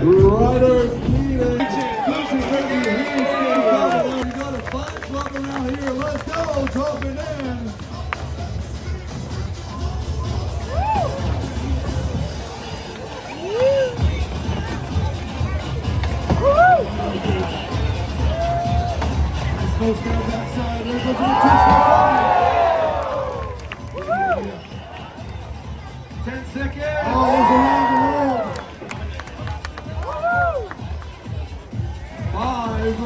Riders leading. This is going to be a really steady coming. We got a fine club around here. Let's go, dropping in. Let's go backside. There goes the touchdown. 10 seconds. Oh, there's around the world. 5.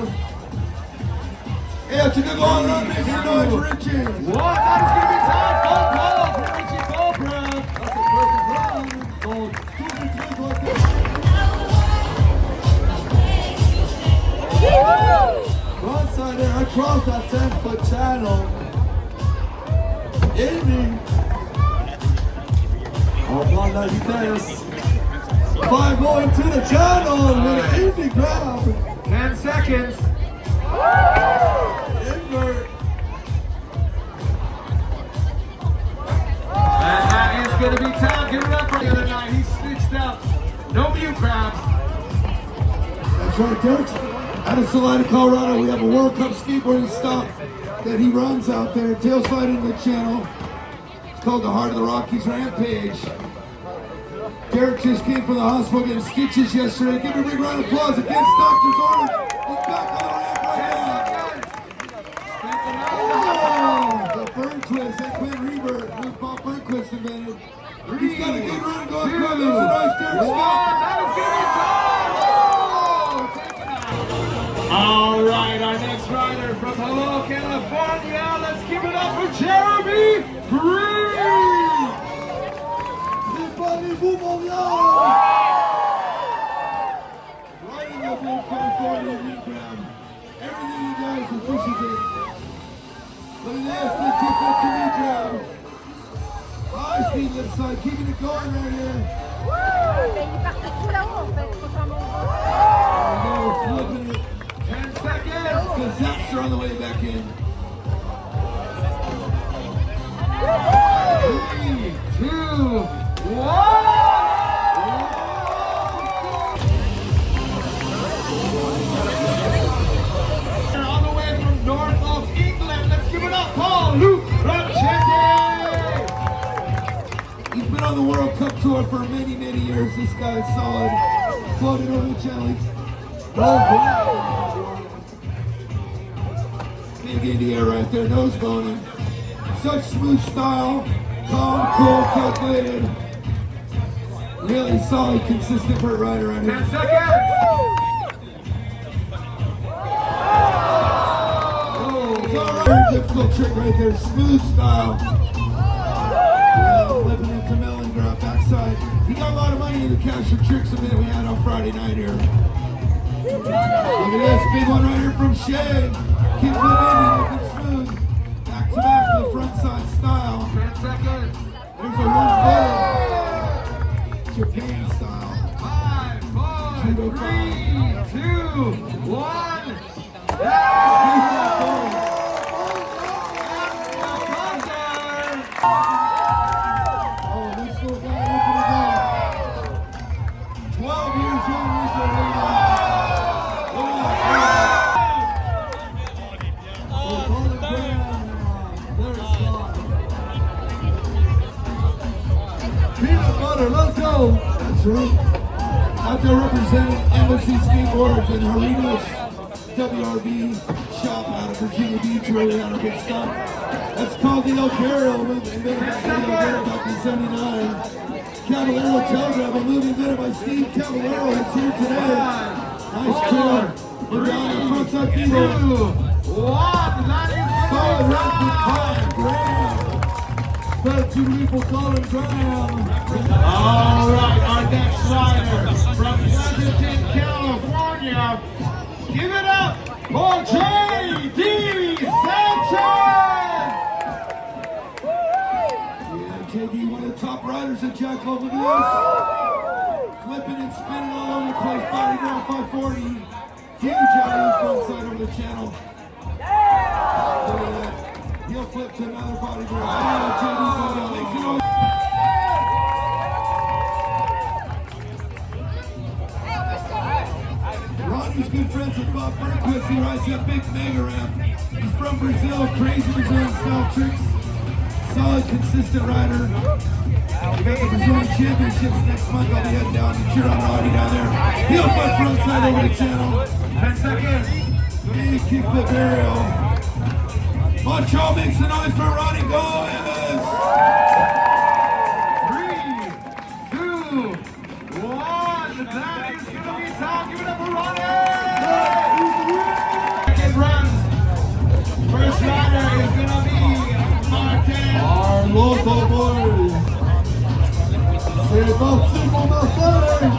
Yeah, it's a good one. Make some noise for Richie. What? That is going to be time. Goal call for Richie Cobra. That's a perfect run. Goal 2 Frontside there across that 10-foot channel. Aiming. Oh, ball la vitesse. 5 going to the channel with an easy grab. 10 seconds. Invert. And that is going to be time. Give it up for the other night. He stitched up. No mute crabs. That's right, Dirk. Out of Salina, Colorado, we have a World Cup skateboarding stop that he runs out there, tail slide into the channel. It's called the Heart of the Rockies Rampage. Derek just came from the hospital getting stitches yesterday. Give him a big round of applause against Dr. Orange. He's back on the ramp right now. The burn twist, that Quinn Revert, with Bob Burnquist invented. He's got a good run going across. That's a nice Derek Scott. That is going to be time. All right, our next rider from Hello, California. Let's give it up for Jeremy Green. Départez-vous, Montréal. Right in the blue California wind ground. Everything he does, he pushes it. Look at this, they took that to me grab. High speed left side, keeping it going right here. Il partait tout là-haut en fait, Flipping it. 10 seconds! The Zaps are on the way back in. 3, 2, 1! All the way from north of England, let's give it up, Paul Luke Ranchetti! He's been on the World Cup Tour for many, many years. This guy is solid. Floating over the channel. Big in the air right there, nose boning. Such smooth style, calm, cool, calculated. Really solid, consistent vert rider on here. 10 seconds! Oh, it's alright. Very difficult trick right there, smooth style. Flipping into melon drop backside. He got a lot of money in the cash for tricks that we had on Friday night here. Look at this, big one right here from Shay. Keep flipping, looking smooth. Back to back, the front side style. 10 seconds. There's a one foot. Japan style. 5, 4, 3, 2, 1. Oh, this little guy opened it up. 12 years young, he's a leader. Let's go! That's right. Out there representing Embassy Skateboards and Haritos WRB shop out of Virginia Beach, where we had a big stop. That's called the El Carril, invented by Steve Caballero back in '79. Caballero Telegraph, a movie invented by Steve Caballero. It's here today. Nice kill. We're down the front side field. Solid rapid 5 grand. 13 people calling Graham. All right, our next rider from Pleasanton, California. Give it up for J.D. Sanchez. Yeah, J.D., one of the top riders at Jackalope. Look at this. Flipping and spinning all over the place. Body down 540. Huge alley front side over the channel. Look at that. He'll flip to another body grab. Makes it all. Hey, Marquez, he rides that big mega ramp. He's from Brazil, crazy Brazilian style tricks. Solid, consistent rider. We got the Brazilian Championships next month. I'll be heading down to cheer on Roddy down there. Heel foot frontside over the channel. 10 seconds. Big kickflip aerial. Montreal makes the noise for Ronnie Gomez. 3, 2, 1. That is going to be time. Give it up for Ronnie. Second run. First rider is going to be Martin. Our local boys. C'est parti pour Martin.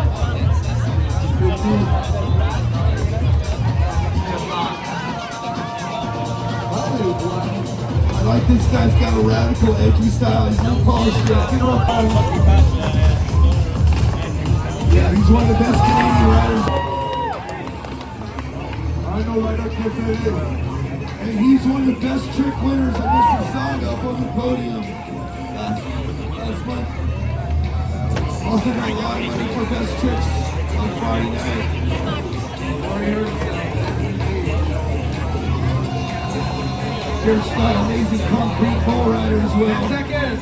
I like this guy's got a radical, edgy style. He's no polished yet. Get him up on. Yeah, he's one of the best Canadian riders. I know right up here it is. And he's one of the best trick winners of Mr. Saga up on the podium last month. Also got a lot of money for best tricks on Friday night. Here's got amazing concrete bull rider as well. 10 seconds.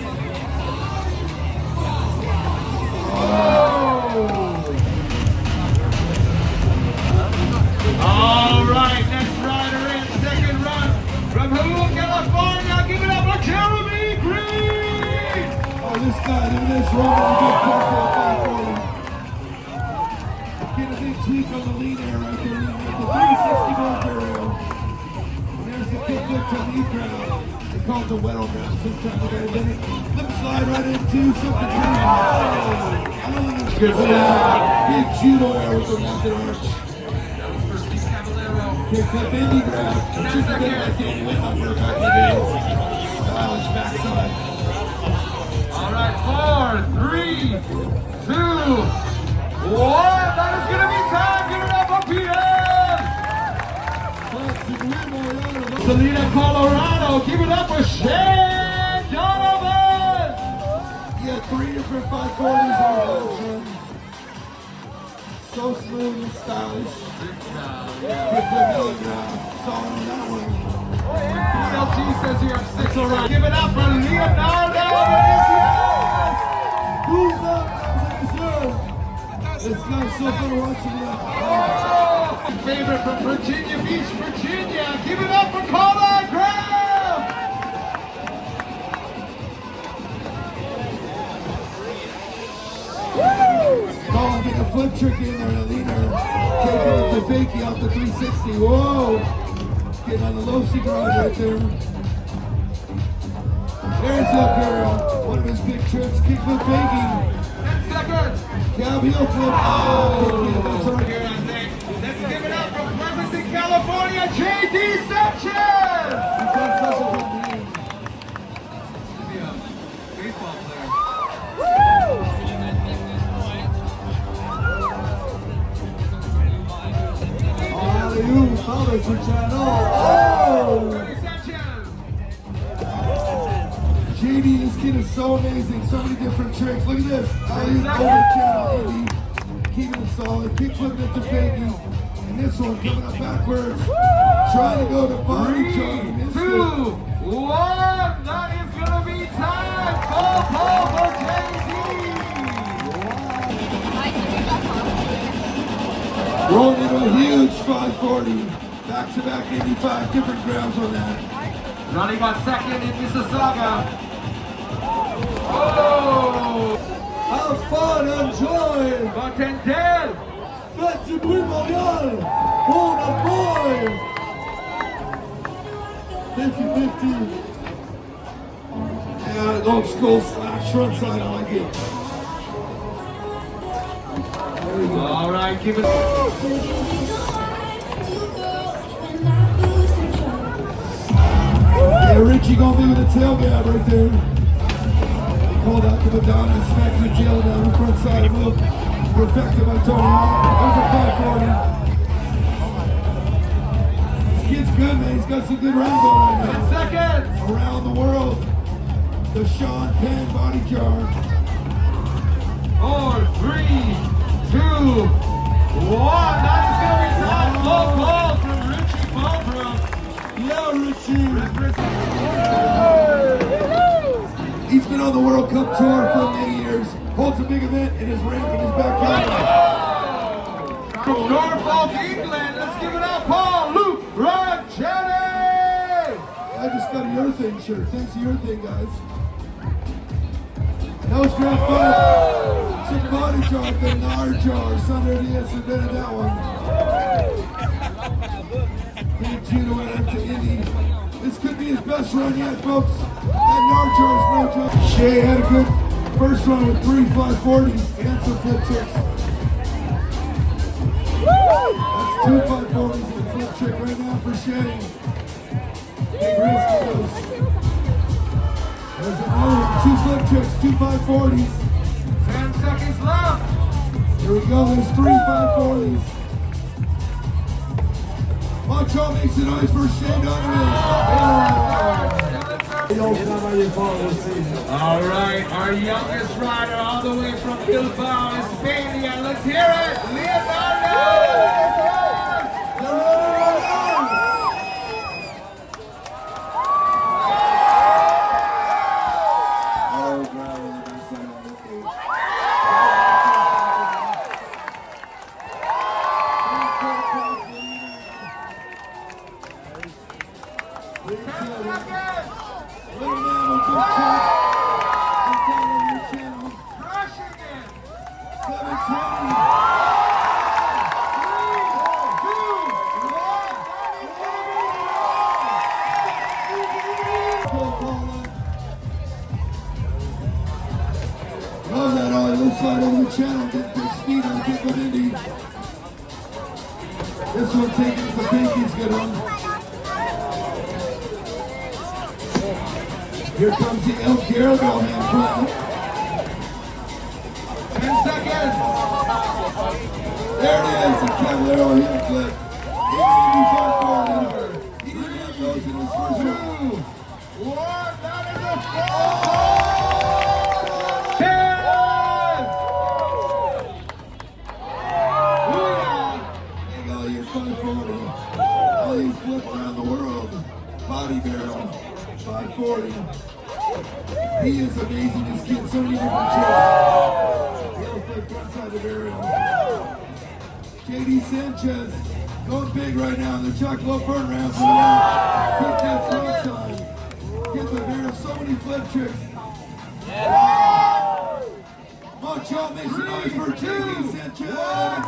All right, next rider in second run from Hommes, California. Give it up for Jeremy Green. Oh, this guy, look at this, rolling a good cartwheel back for him. Get a big tweak on the lean air right there. The 360 ball aerial. There's the kickflip to the ground. They call it the wettle ground sometimes. Then it lip slide right into something. I don't think it's good. Big judo air with the mounted arch. Kickflip indie grab. Just a bit like Danny Whitmore back in the day. Stylish backside. All right, 4, 3, 2, 1. That is going to be time. Give it up for Peter. Salida, Colorado. Give it up for Shane Donovan. Yeah, 3 different 540s on the So smooth and stylish. Kickflip milligram. Solid on that one. LG says you have 6 already. Give it up for Leonardo Vinicius. Who's up? This guy's so fun watching it. Favorite from Virginia Beach, Virginia. Give it up for Colin Graham. Colin getting a flip trick in there, the leader. Taking it to Fakey off the 360. Whoa! Getting on the low seat grind right there. There's the aerial. One of his big tricks. Kickflip Fakey. 10 seconds. Cab heel flip. Oh, that's all right. Let's give it up from Pleasanton, California, JD Sanchez. He's got such a good name. Baseball player. Alley-oop, Thomas for channel. Oh! JD Sanchez. JD, this kid is so amazing. So many different tricks. Look at this. Alley-oop over channel, Indy. Keeping it solid. Kickflipping it to Fakey. And this one coming up backwards. Trying to go to body jump. 3, 2, 1. That is going to be time. Call for JD. Rolling into a huge 540. Back-to-back 85 different grams on that. Ronnie got second in Mississauga. Oh! Have fun, enjoy! Martindale. Faites du bruit Montréal! Pour the boy! 50-50. Yeah, old school slash front side, I like it. There we go. All right, give it. Yeah, Richie gonna be with a tail gab right there. Called out to Madonna, smacking the tail down the front side move. Perfected by Tony Hawk. There's a 540. This kid's good, man. He's got some good runs on right 10 now. seconds. Around the world. The Sean Penn body jar. 4, 3, 2, 1. That is going to be time. Local machine. He's been on the World Cup tour for many years. Holds a big event in his ramp in his backyard. From Norfolk, England, let's give it up, Paul Luke Rogers. I just got a Your Thing shirt. Thanks to Your Thing, guys. That was grand fun. It's a body jar, the Nar jar. Sunday Diaz invented that one. Big Judo went up to Indy. This could be his best run yet, folks. That Nar jar is no joke. Shea had a good first run with 3 540s and some flip chicks. That's 2 540s and a flip chick right now for Shea. Big risk goes. There's another 2 flip chicks, 2 540s. 10 seconds left. Here we go, there's 3 540s. Montreal makes a noise for Shea Donovan. All right, our youngest rider all the way from Bilbao is Bailey, and let's hear it, Leonardo! Love that all left side over the channel, get big speed on kick of Indy. This one taking the pinkies good one. Here comes the El Garabel hand front. 10 seconds. There it is, a Cavallero heel flip. Indy 540. He didn't have those in his first run. 2, 1, that is a fall! All these flip around the world. Body barrel, 540. He is amazing, this kid, so many different tricks. He'll flip front side of the barrel. JD Sanchez, going big right now in the Jackalope burn round. Keep that front side. Get the barrel, so many flip tricks. Montreal makes a noise for JD Sanchez.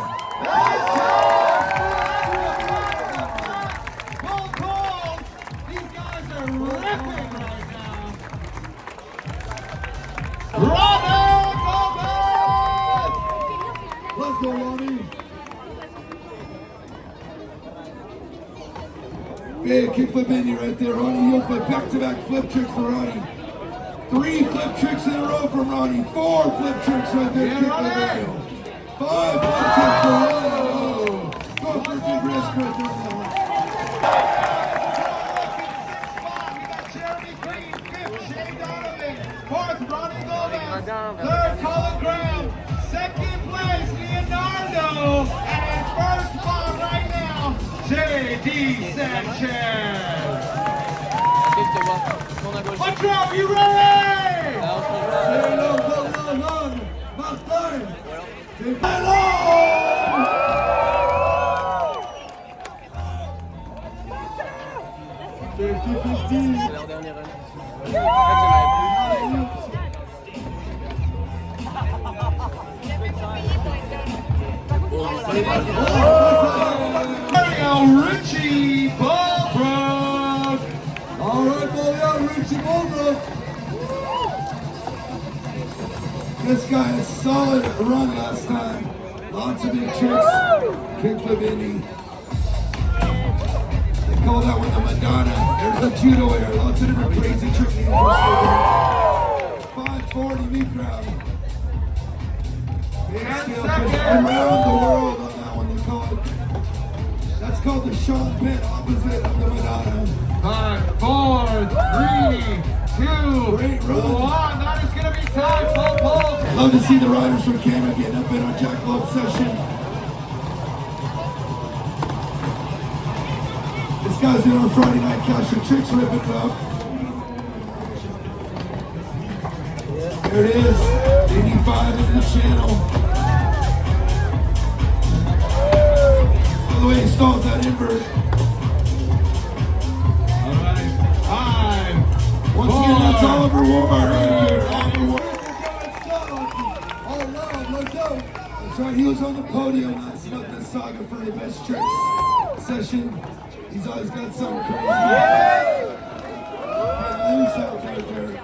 Let's go, Ronnie. Big kickflip Indy right there, Ronnie. Heel flip, back-to-back flip tricks for Ronnie. 3 flip tricks in a row from Ronnie. 4 flip tricks right there. Kickflip Indy. 5 flip tricks for Ronnie. Go for a big risk right there. Third, Colin Graham. Second place, Leonardo. And in first spot right now, JD Sanchez. Montreal, you ready? Martin. 50-50. Mario Richie Bulbrook. All right, Mario Richie Bulbrook. This guy has solid run last time. Lots of big tricks. Kickflip Indy. They call that one the Madonna. There's a judo air. Lots of different crazy tricks. 540 meat crowd. Big scale fish around the world on that one. They call it. That's called the Sean Penn opposite of the Madonna. 5, 4, 3, 2, Great run. 1. That is going to be time. Full pull. Love to see the riders from Canada getting up in our Jackalope session. This guys in our Friday night cash and tricks ripping it up. There it is, 85 into the channel. By the way, he stalls that invert. Alright, 5, Once 4, again, that's Oliver Ward right here. Oliver Ward. That's right, he was on the podium last night in the saga for the best tricks session. He's always got something crazy. Loose out right there.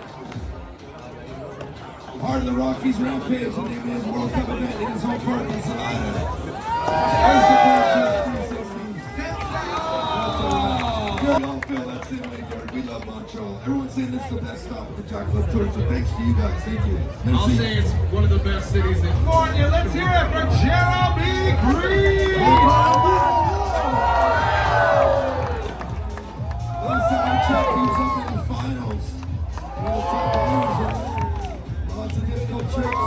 Part of the Rockies Rampage, the name of his World Cup event in his home park in Salida. There's the Portuguese 360. We all feel that same way, Derek. We love Montreal. Everyone's saying this is the best stop of the Jackalope Tour, so thanks to you guys. Thank you. I'll say it's one of the best cities in California. Let's hear it for Jeremy Green! Last time I checked, he was up in the finals. One of the top players in there. Lots of difficult tricks.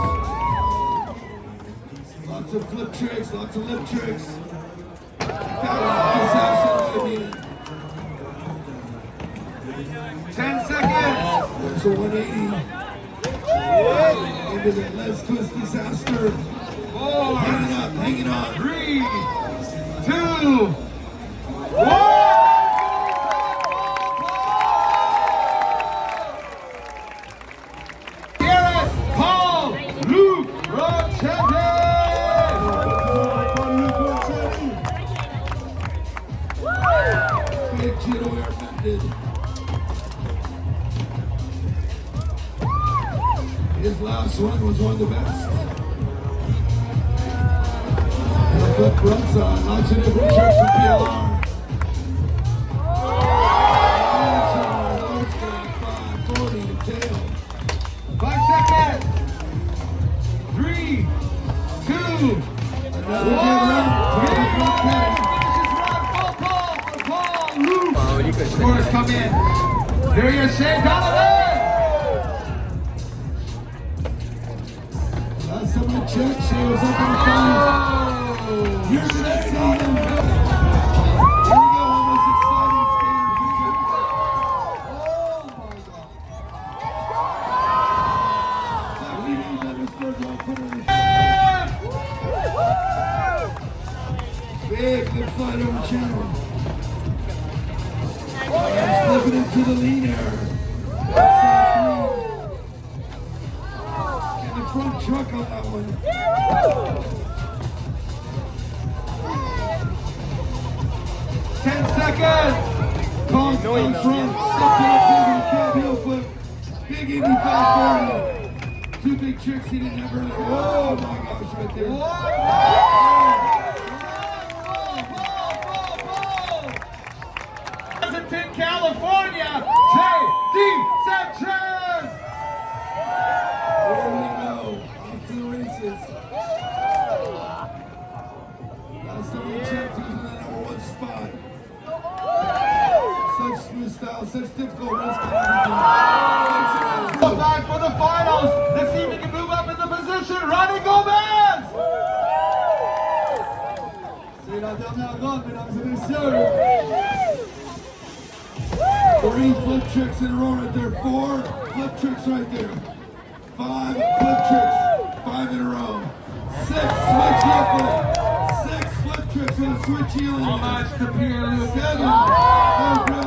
Lots of flip tricks, lots of lip tricks. That was a disaster, I mean. 10 seconds! There's a 180. Into the Les Twist disaster. 4, Hanging on. 3, 2, 1! Garrett, Paul, Luke, Rochetti! Big Jito air method. His last one was one of the best. And a flip front side. Lots of different tricks from PLR. 540 to tail. 5 seconds! 3, 2, Another good run. Scores come in. There you Shea Donovan. Last time I checked, she was up in the final. You're gonna see him. Here we go, almost exciting skaters. Big flip slide over channel. Flipping into the lean air. And the front truck on that one. 10 seconds. Kong up front, stepped it up big in the cab heel flip. Big Indy 540. Two big tricks he didn't have earlier. Oh my gosh, right there. Pleasanton, California, J.D. Sanchez. There we go. Off to the races. Last time we checked, he was in the #1 spot. Such smooth style, such difficult risk and everything. Back for the finals. Let's see if he can move up in the position. Ronnie Gomez. C'est la dernière ronde, mesdames et messieurs. 3 flip tricks in a row right there. 4 flip tricks right there. 5 flip tricks. 5 in a row. 6 switch heel flip. 6 flip tricks with a switch heel in there. Homage to Pierre Luc. 7.